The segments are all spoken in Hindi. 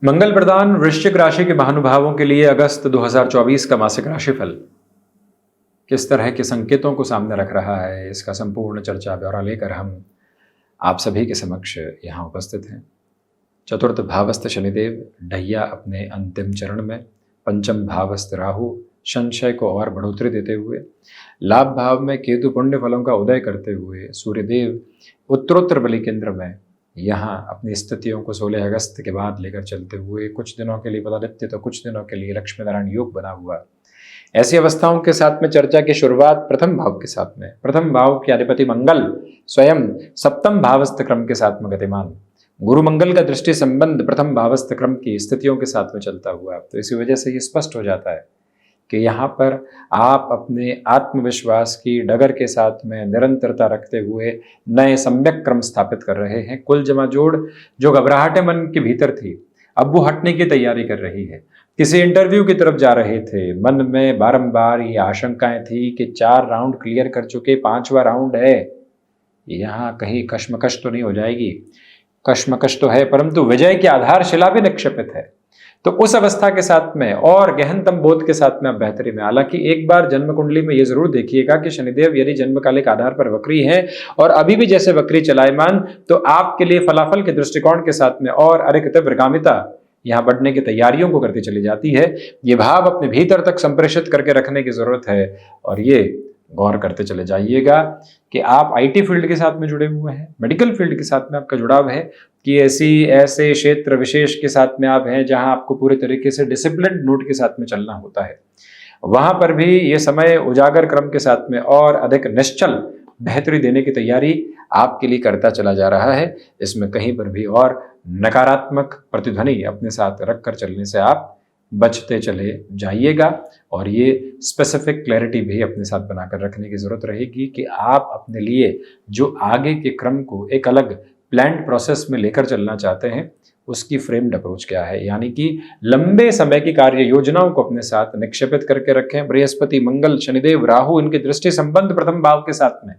मंगल प्रदान वृश्चिक राशि के महानुभावों के लिए अगस्त 2024 का मासिक राशिफल किस तरह के संकेतों को सामने रख रहा है, इसका संपूर्ण चर्चा ब्यौरा लेकर हम आप सभी के समक्ष यहाँ उपस्थित हैं। चतुर्थ भावस्थ शनिदेव ढैया अपने अंतिम चरण में, पंचम भावस्थ राहु संशय को और बढ़ोतरी देते हुए, लाभ भाव में केतु पुण्य फलों का उदय करते हुए, सूर्यदेव उत्तरोत्तर बलि केंद्र में यहाँ अपनी स्थितियों को 16 अगस्त के बाद लेकर चलते हुए कुछ दिनों के लिए पदादित्य तो कुछ दिनों के लिए लक्ष्मी नारायण योग बना हुआ। ऐसी अवस्थाओं के साथ में चर्चा की शुरुआत प्रथम भाव के साथ में। प्रथम भाव के अधिपति मंगल स्वयं सप्तम भावस्थ क्रम के साथ में गतिमान, गुरु मंगल का दृष्टि संबंध प्रथम भावस्थ क्रम की स्थितियों के साथ में चलता हुआ। तो इसी वजह से ये स्पष्ट हो जाता है कि यहाँ पर आप अपने आत्मविश्वास की डगर के साथ में निरंतरता रखते हुए नए सम्यक क्रम स्थापित कर रहे हैं। कुल जमा जोड़ जो घबराहटें मन के भीतर थी, अब वो हटने की तैयारी कर रही है। किसी इंटरव्यू की तरफ जा रहे थे, मन में बारंबार ये आशंकाएं थी कि 4 राउंड क्लियर कर चुके, 5वां राउंड है, यहाँ कहीं कश्मकश तो नहीं हो जाएगी। कश्मकश तो है, परंतु विजय की आधारशिला भी निक्षेपित है। तो उस अवस्था के साथ में और गहनतम बोध के साथ में आप बेहतरी में। हालांकि एक बार जन्म कुंडली में ये जरूर देखिएगा कि शनिदेव यदि जन्मकालिक आधार पर वक्री है और अभी भी जैसे वक्री चलायमान, तो आपके लिए फलाफल के दृष्टिकोण के साथ में और अधिक तीव्रगामिता यहाँ बढ़ने की तैयारियों को करती चली जाती है। ये भाव अपने भीतर तक संप्रेषित करके रखने की जरूरत है और ये गौर करते चले जाइएगा कि आप आईटी फील्ड के साथ में जुड़े हुए हैं, मेडिकल फील्ड के साथ में आपका जुड़ाव है कि ऐसे क्षेत्र विशेष के साथ में आप हैं जहां आपको पूरे तरीके से डिसिप्लिन नोट के साथ में चलना होता है। वहां पर भी ये समय उजागर क्रम के साथ में और अधिक निश्चल बेहतरी देने की तैयारी आपके लिए करता चला जा रहा है। इसमें कहीं पर भी और नकारात्मक प्रतिध्वनि अपने साथ रखकर चलने से आप बचते चले जाइएगा और ये स्पेसिफिक क्लैरिटी भी अपने साथ बनाकर रखने की जरूरत रहेगी कि आप अपने लिए जो आगे के क्रम को एक अलग प्लान्ड प्रोसेस में लेकर चलना चाहते हैं, उसकी फ्रेम्ड अप्रोच क्या है। यानी कि लंबे समय की कार्य योजनाओं को अपने साथ निक्षेपित करके रखें। बृहस्पति, मंगल, शनिदेव, राहु, इनके दृष्टि संबंध प्रथम भाव के साथ में।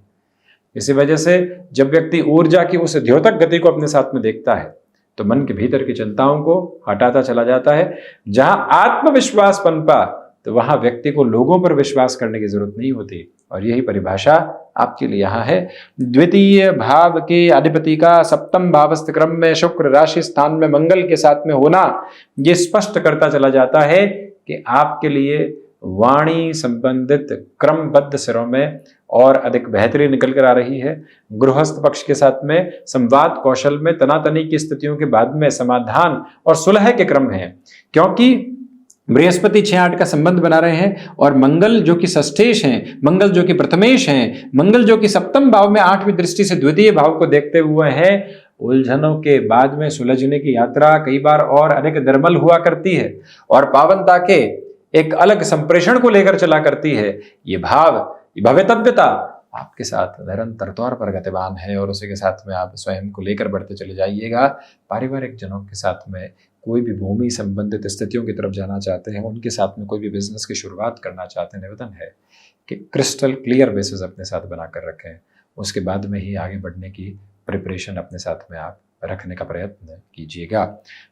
इसी वजह से जब व्यक्ति ऊर्जा की उस द्योतक गति को अपने साथ में देखता है तो मन के भीतर की चिंताओं को हटाता चला जाता है। जहां आत्मविश्वास पनपा तो वहां व्यक्ति को लोगों पर विश्वास करने की जरूरत नहीं होती और यही परिभाषा आपके लिए यहाँ है। द्वितीय भाव के अधिपति का सप्तम भावस्थ क्रम में शुक्र राशि स्थान में मंगल के साथ में होना ये स्पष्ट करता चला जाता है कि आपके लिए वाणी संबंधित क्रमबद्ध सिरों में और अधिक बेहतरी निकल कर आ रही है। गृहस्थ पक्ष के साथ में संवाद कौशल में तनातनी की स्थितियों के बाद में समाधान और सुलह के क्रम है, क्योंकि बृहस्पति 6-8 का संबंध बना रहे हैं और मंगल जो कि षष्ठेश हैं, मंगल जो कि प्रथमेश हैं, मंगल जो कि सप्तम भाव में 8वीं दृष्टि से द्वितीय भाव को देखते हुए हैं। उलझनों के बाद में सुलझने की यात्रा कई बार और अधिक निर्मल हुआ करती है और पावनता के एक अलग संप्रेषण को लेकर चला करती है। ये भाव, भवितव्यता आपके साथ निरंतर तौर पर गतिमान है और उसी के साथ में आप स्वयं को लेकर बढ़ते चले जाइएगा। पारिवारिक जनों के साथ में कोई भी भूमि संबंधित स्थितियों की तरफ जाना चाहते हैं, उनके साथ में कोई भी बिजनेस की शुरुआत करना चाहते हैं, निवेदन है कि क्रिस्टल क्लियर बेसिस अपने साथ बनाकर रखें। उसके बाद में ही आगे बढ़ने की प्रिपरेशन अपने साथ में आप रखने का प्रयत्न कीजिएगा।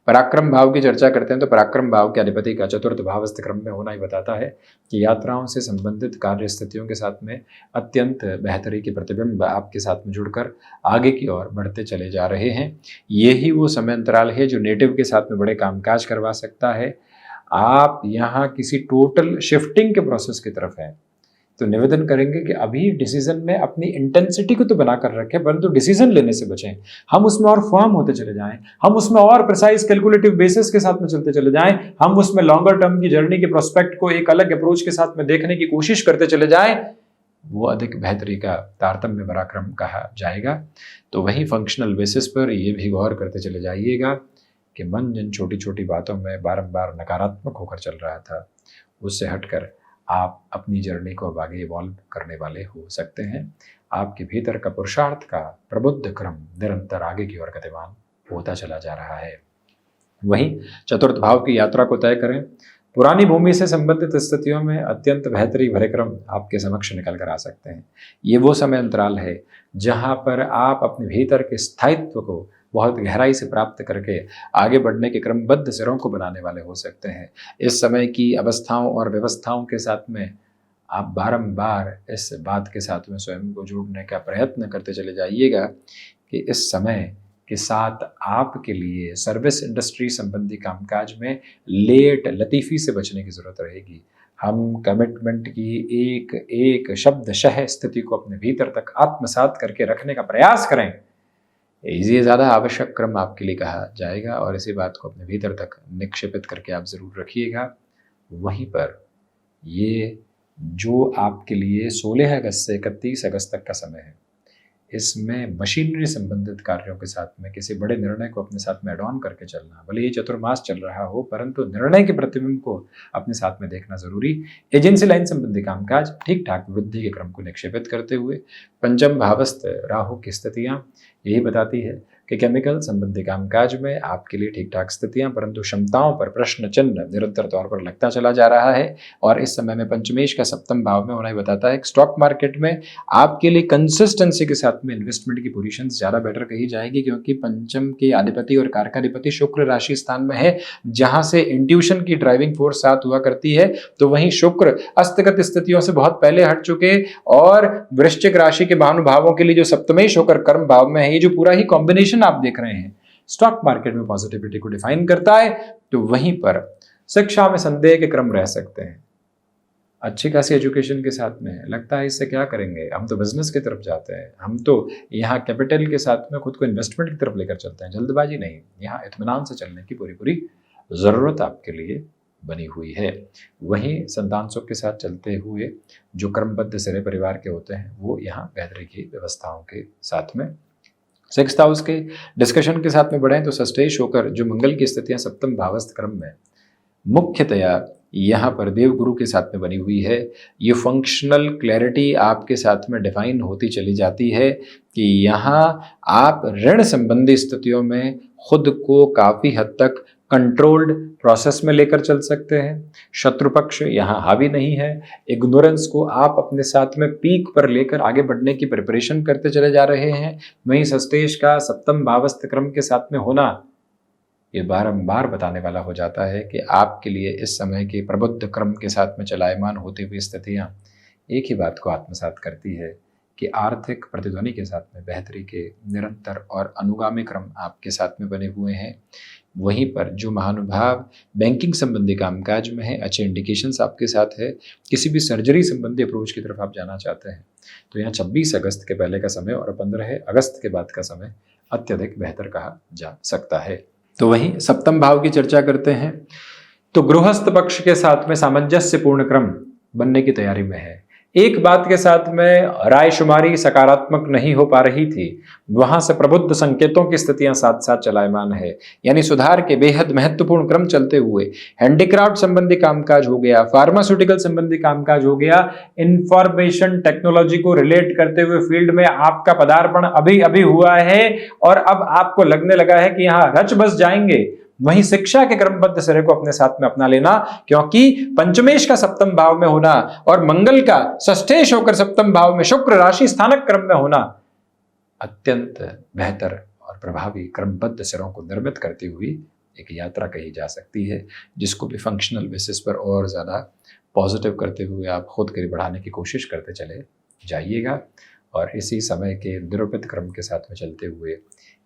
पराक्रम भाव की चर्चा करते हैं तो पराक्रम भाव के अधिपति का चतुर्थ भावस्थ क्रम में होना ही बताता है कि यात्राओं से संबंधित कार्य स्थितियों के साथ में अत्यंत बेहतरी के प्रतिबिंब आपके साथ में जुड़कर आगे की ओर बढ़ते चले जा रहे हैं। यही वो समय अंतराल है जो नेटिव के साथ में बड़े कामकाज करवा सकता है। आप यहाँ किसी टोटल शिफ्टिंग के प्रोसेस की तरफ हैं तो निवेदन करेंगे कि अभी डिसीजन में अपनी इंटेंसिटी को तो बनाकर रखें, परंतु डिसीजन लेने से बचें। हम उसमें और फर्म होते चले जाएं, हम उसमें और प्रिसाइज कैलकुलेटिव बेसिस के साथ में चलते चले जाएं, हम उसमें लॉन्गर टर्म की जर्नी के प्रोस्पेक्ट को एक अलग अप्रोच के साथ में देखने की कोशिश करते चले जाएं। वो अधिक बेहतरी का तारतम्य पराक्रम कहा जाएगा। तो वही फंक्शनल बेसिस पर ये भी गौर करते चले जाइएगा कि मन जिन छोटी छोटी बातों में बारंबार नकारात्मक होकर चल रहा था, उससे हटकर आप अपनी जर्नी को अब आगे इवॉल्व करने वाले हो सकते हैं। आपके भीतर का पुरुषार्थ का प्रबुद्ध क्रम निरंतर आगे की ओर गतिमान होता चला जा रहा है। वहीं चतुर्थ भाव की यात्रा को तय करें। पुरानी भूमि से संबंधित स्थितियों में अत्यंत बेहतरी भरे क्रम आपके समक्ष निकल कर आ सकते हैं। ये वो समय अंतराल है जहां पर आप अपने भीतर के स्थायित्व को बहुत गहराई से प्राप्त करके आगे बढ़ने के क्रमबद्ध सिरों को बनाने वाले हो सकते हैं। इस समय की अवस्थाओं और व्यवस्थाओं के साथ में आप बारंबार इस बात के साथ में स्वयं को जोड़ने का प्रयत्न करते चले जाइएगा कि इस समय के साथ आपके लिए सर्विस इंडस्ट्री संबंधी कामकाज में लेट लतीफ़ी से बचने की ज़रूरत रहेगी। हम कमिटमेंट की एक एक शब्दशः स्थिति को अपने भीतर तक आत्मसात करके रखने का प्रयास करें। ये ज़्यादा आवश्यक क्रम आपके लिए कहा जाएगा और इसी बात को अपने भीतर तक निक्षेपित करके आप ज़रूर रखिएगा। वहीं पर ये जो आपके लिए 16 अगस्त से 31 अगस्त तक का समय है, इसमें मशीनरी संबंधित कार्यों के साथ में किसी बड़े निर्णय को अपने साथ में एड ऑन करके चलना, भले ही चतुर्मास चल रहा हो परंतु निर्णय के प्रतिबिंब को अपने साथ में देखना जरूरी। एजेंसी लाइन संबंधी कामकाज ठीक ठाक वृद्धि के क्रम को निक्षेपित करते हुए पंचम भावस्थ राहु की स्थितियां यही बताती है कि केमिकल संबंधी कामकाज में आपके लिए ठीक ठाक स्थितियां, परंतु क्षमताओं पर प्रश्न चिन्ह निरंतर तौर पर लगता चला जा रहा है। और इस समय में पंचमेश का सप्तम भाव में होना ही बताता है कि स्टॉक मार्केट में आपके लिए कंसिस्टेंसी के साथ में इन्वेस्टमेंट की पोजीशन ज़्यादा बेटर कही जाएगी, क्योंकि पंचम के अधिपति और कारकाधिपति शुक्र राशि स्थान में है, जहां से इंट्यूशन की ड्राइविंग फोर्स साथ हुआ करती है। तो वहीं शुक्र अस्तगत स्थितियों से बहुत पहले हट चुके और वृश्चिक राशि के भानुभावों के लिए जो सप्तमेश होकर कर्म भाव में है, ये जो पूरा ही कॉम्बिनेशन आप देख रहे हैं स्टॉक मार्केट में पॉजिटिविटी को डिफाइन करता है। तो वहीं पर शिक्षा में संदेह के क्रम रह सकते हैं। अच्छी खासी एजुकेशन के साथ में लगता है इससे क्या करेंगे, हम तो बिजनेस की तरफ जाते हैं, हम तो यहाँ कैपिटल के साथ में खुद को इन्वेस्टमेंट की तरफ लेकर चलते हैं। जल्दबाजी नहीं, यहाँ इत्मीनान से चलने की पूरी जरूरत आपके लिए बनी हुई है। वहीं संतान सुख के साथ चलते हुए जो क्रमबद्ध सिरे परिवार के होते हैं वो यहाँ बेहतरी की व्यवस्थाओं के साथ में 6th हाउस के डिस्कशन के साथ में बढ़े तो सस्टेश होकर जो मंगल की स्थितियां सप्तम भावस्थ क्रम में मुख्यतया यहाँ पर देवगुरु के साथ में बनी हुई है, ये फंक्शनल क्लैरिटी आपके साथ में डिफाइन होती चली जाती है कि यहाँ आप ऋण संबंधी स्थितियों में खुद को काफ़ी हद तक कंट्रोल्ड प्रोसेस में लेकर चल सकते हैं। शत्रु पक्ष यहाँ हावी नहीं है। इग्नोरेंस को आप अपने साथ में पीक पर लेकर आगे बढ़ने की प्रिपरेशन करते चले जा रहे हैं। वहीं सस्तेश का सप्तम भावस्थ क्रम के साथ में होना ये बारंबार बताने वाला हो जाता है कि आपके लिए इस समय के प्रबुद्ध क्रम के साथ में चलायमान होती हुई स्थितियाँ एक ही बात को आत्मसात करती है कि आर्थिक प्रतिध्वनि के साथ में बेहतरी के निरंतर और अनुगामी क्रम आपके साथ में बने हुए हैं। वहीं पर जो महानुभाव बैंकिंग संबंधी कामकाज में है, अच्छे इंडिकेशंस आपके साथ है। किसी भी सर्जरी संबंधी अप्रोच की तरफ आप जाना चाहते हैं तो यहाँ 26 अगस्त के पहले का समय और 15 अगस्त के बाद का समय अत्यधिक बेहतर कहा जा सकता है। तो वहीं सप्तम भाव की चर्चा करते हैं तो गृहस्थ पक्ष के साथ में सामंजस्यपूर्ण क्रम बनने की तैयारी में है। एक बात के साथ में रायशुमारी सकारात्मक नहीं हो पा रही थी, वहां से प्रबुद्ध संकेतों की स्थितियां साथ साथ चलायमान है, यानी सुधार के बेहद महत्वपूर्ण क्रम चलते हुए हैंडीक्राफ्ट संबंधी कामकाज हो गया, फार्मास्यूटिकल संबंधी कामकाज हो गया, इंफॉर्मेशन टेक्नोलॉजी को रिलेट करते हुए फील्ड में आपका पदार्पण अभी अभी हुआ है और अब आपको लगने लगा है कि यहाँ रच बस जाएंगे। वहीं शिक्षा के क्रमबद्ध सिरे को अपने साथ में अपना लेना, क्योंकि पंचमेश का सप्तम भाव में होना और मंगल का षष्ठेश होकर सप्तम भाव में शुक्र राशि स्थानक क्रम में होना अत्यंत बेहतर और प्रभावी क्रमबद्ध सिरों को निर्मित करती हुई एक यात्रा कही जा सकती है, जिसको भी फंक्शनल बेसिस पर और ज़्यादा पॉजिटिव करते हुए आप खुद के बढ़ाने की कोशिश करते चले जाइएगा। और इसी समय के निरूपित क्रम के साथ में चलते हुए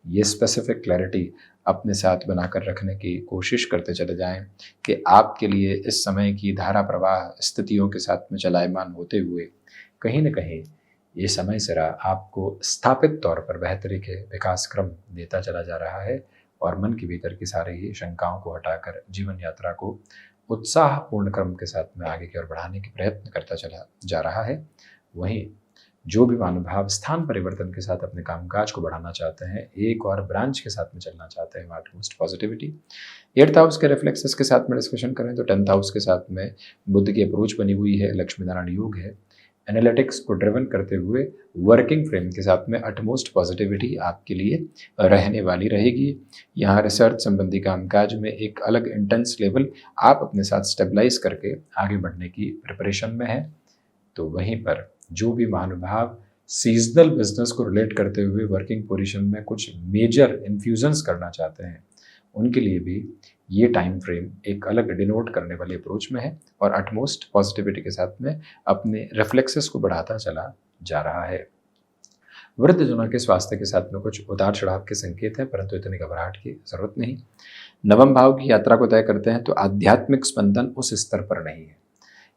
ये स्पेसिफिक क्लैरिटी अपने साथ बनाकर रखने की कोशिश करते चले जाएं कि आपके लिए इस समय की धारा प्रवाह स्थितियों के साथ में चलायमान होते हुए कहीं न कहीं ये समय सिरा आपको स्थापित तौर पर बेहतरी के विकास क्रम देता चला जा रहा है और मन के भीतर की सारी ही शंकाओं को हटाकर जीवन यात्रा को उत्साहपूर्ण क्रम के साथ में आगे की ओर बढ़ाने की प्रयत्न करता चला जा रहा है। वहीं जो भी महानुभाव स्थान परिवर्तन के साथ अपने कामकाज को बढ़ाना चाहते हैं, एक और ब्रांच के साथ में चलना चाहते हैं, आर्टमोस्ट पॉजिटिविटी 8th हाउस के रिफ्लेक्सेस के साथ में डिस्कशन करें तो 10th हाउस के साथ में बुध की अप्रोच बनी हुई है, लक्ष्मी नारायण योग है। एनालिटिक्स को ड्रिवन करते हुए वर्किंग फ्रेम के साथ में अटमोस्ट पॉजिटिविटी आपके लिए रहने वाली रहेगी। यहाँ रिसर्च संबंधी कामकाज में एक अलग इंटेंस लेवल आप अपने साथ स्टेबलाइज करके आगे बढ़ने की प्रिपरेशन में है। तो वहीं पर जो भी महानुभाव सीजनल बिजनेस को रिलेट करते हुए वर्किंग पोजीशन में कुछ मेजर इन्फ्यूजन्स करना चाहते हैं, उनके लिए भी ये टाइम फ्रेम एक अलग डिनोट करने वाली अप्रोच में है और अटमोस्ट पॉजिटिविटी के साथ में अपने रिफ्लेक्सेस को बढ़ाता चला जा रहा है। वृद्धजनों के स्वास्थ्य के साथ में कुछ उतार चढ़ाव के संकेत हैं, परंतु इतनी घबराहट की जरूरत नहीं। नवम भाव की यात्रा को तय करते हैं तो आध्यात्मिक स्पंदन उस स्तर पर नहीं है।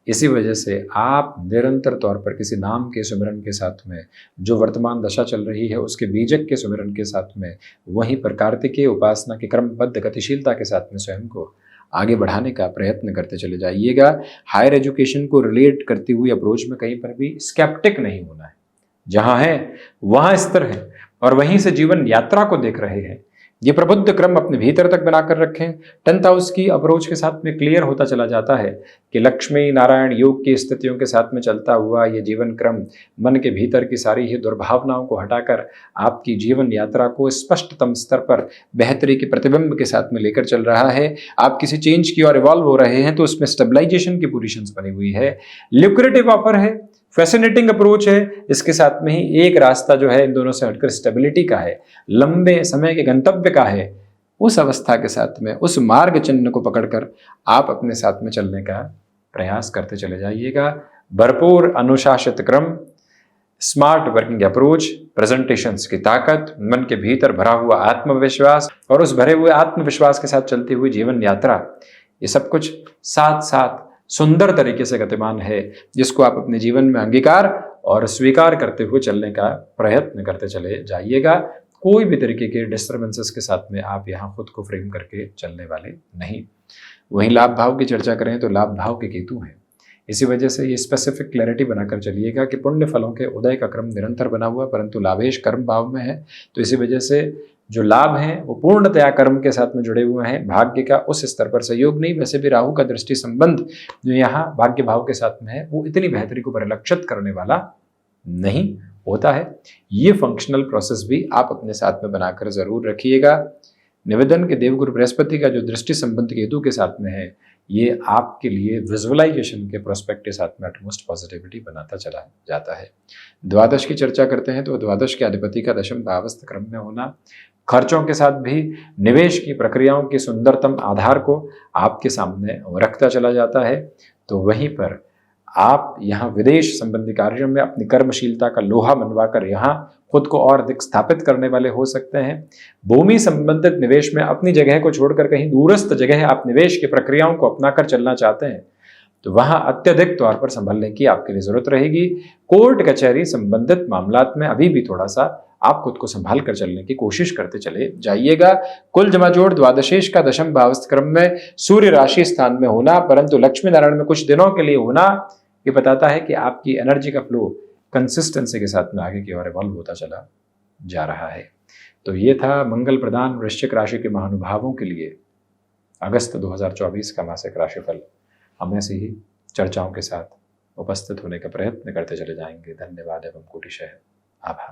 इसी वजह से आप निरंतर तौर पर किसी नाम के सुमिरन के साथ में, जो वर्तमान दशा चल रही है उसके बीजक के सुमिरन के साथ में, वहीं पर कार्तिकेय उपासना की क्रमबद्ध गतिशीलता के साथ में स्वयं को आगे बढ़ाने का प्रयत्न करते चले जाइएगा। हायर एजुकेशन को रिलेट करती हुई अप्रोच में कहीं पर भी स्केप्टिक नहीं होना है। जहां है वहां स्थिर है और वहीं से जीवन यात्रा को देख रहे हैं। ये प्रबुद्ध क्रम अपने भीतर तक बनाकर रखें। 10th हाउस की अप्रोच के साथ में क्लियर होता चला जाता है कि लक्ष्मी नारायण योग की स्थितियों के साथ में चलता हुआ ये जीवन क्रम मन के भीतर की सारी ही दुर्भावनाओं को हटाकर आपकी जीवन यात्रा को स्पष्टतम स्तर पर बेहतरी के प्रतिबिंब के साथ में लेकर चल रहा है। आप किसी चेंज की ओर इवॉल्व हो रहे हैं तो उसमें स्टेबलाइजेशन की पोजीशंस बनी हुई है। ल्यूक्रेटिव ऑफर है, फैसिनेटिंग अप्रोच है। इसके साथ में ही एक रास्ता जो है इन दोनों से हटकर स्टेबिलिटी का है, लंबे समय के गंतव्य का है। उस अवस्था के साथ में उस मार्ग चिन्ह को पकड़कर आप अपने साथ में चलने का प्रयास करते चले जाइएगा। भरपूर अनुशासित क्रम, स्मार्ट वर्किंग अप्रोच, प्रेजेंटेशंस की ताकत, मन के भीतर भरा हुआ आत्मविश्वास और उस भरे हुए आत्मविश्वास के साथ चलती हुई जीवन यात्रा, ये सब कुछ साथ साथ सुंदर तरीके से गतिमान है, जिसको आप अपने जीवन में अंगीकार और स्वीकार करते हुए चलने का प्रयत्न करते चले जाइएगा। कोई भी तरीके के डिस्टर्बेंसेस के साथ में आप यहाँ खुद को फ्रेम करके चलने वाले नहीं। वहीं लाभ भाव की चर्चा करें तो लाभ भाव के केतु हैं। इसी वजह से ये स्पेसिफिक क्लैरिटी बनाकर चलिएगा कि पुण्य फलों के उदय का क्रम निरंतर बना हुआ, परंतु लाभेश कर्म भाव में है। तो इसी वजह से जो लाभ हैं वो पूर्णतया कर्म के साथ में जुड़े हुए हैं। भाग्य का उस स्तर पर सहयोग नहीं। वैसे भी राहु का दृष्टि संबंध जो यहाँ भाग्य भाव के साथ में है वो इतनी बेहतरी को परिलक्षित करने वाला नहीं होता है। ये फंक्शनल प्रोसेस भी आप अपने साथ में बनाकर जरूर रखिएगा। निवेदन के देवगुरु बृहस्पति का जो दृष्टि संबंध केतु के साथ में है, ये आपके लिए विजुअलाइजेशन के प्रोस्पेक्ट के साथ में अटमोस्ट पॉजिटिविटी बनाता चला जाता है। द्वादश की चर्चा करते हैं तो द्वादश के अधिपति का दशम भावस्थ क्रम में होना खर्चों के साथ भी निवेश की प्रक्रियाओं के सुंदरतम आधार को आपके सामने रखता चला जाता है। तो वहीं पर आप यहाँ विदेश संबंधी कार्यों में अपनी कर्मशीलता का लोहा मनवाकर यहाँ खुद को और अधिक स्थापित करने वाले हो सकते हैं। भूमि संबंधित निवेश में अपनी जगह को छोड़कर कहीं दूरस्थ जगह आप निवेश की प्रक्रियाओं को अपनाकर चलना चाहते हैं तो वहां अत्यधिक तौर पर संभलने की आपके लिए जरूरत रहेगी। कोर्ट कचहरी संबंधित मामलात में अभी भी थोड़ा सा आप खुद को संभाल कर चलने की कोशिश करते चले जाइएगा। कुल जमाजोड़ द्वादशेश का दशम भावस्थ क्रम में सूर्य राशि स्थान में होना, परंतु लक्ष्मी नारायण में कुछ दिनों के लिए होना, ये बताता है कि आपकी एनर्जी का फ्लो कंसिस्टेंसी के साथ में आगे की ओर इवॉल्व होता चला जा रहा है। तो ये था मंगल प्रदान वृश्चिक राशि के महानुभावों के लिए अगस्त 2024 का मासिक राशिफल। हम ऐसी ही चर्चाओं के साथ उपस्थित होने का प्रयत्न करते चले जाएंगे। धन्यवाद एवं कोटिशः आभार।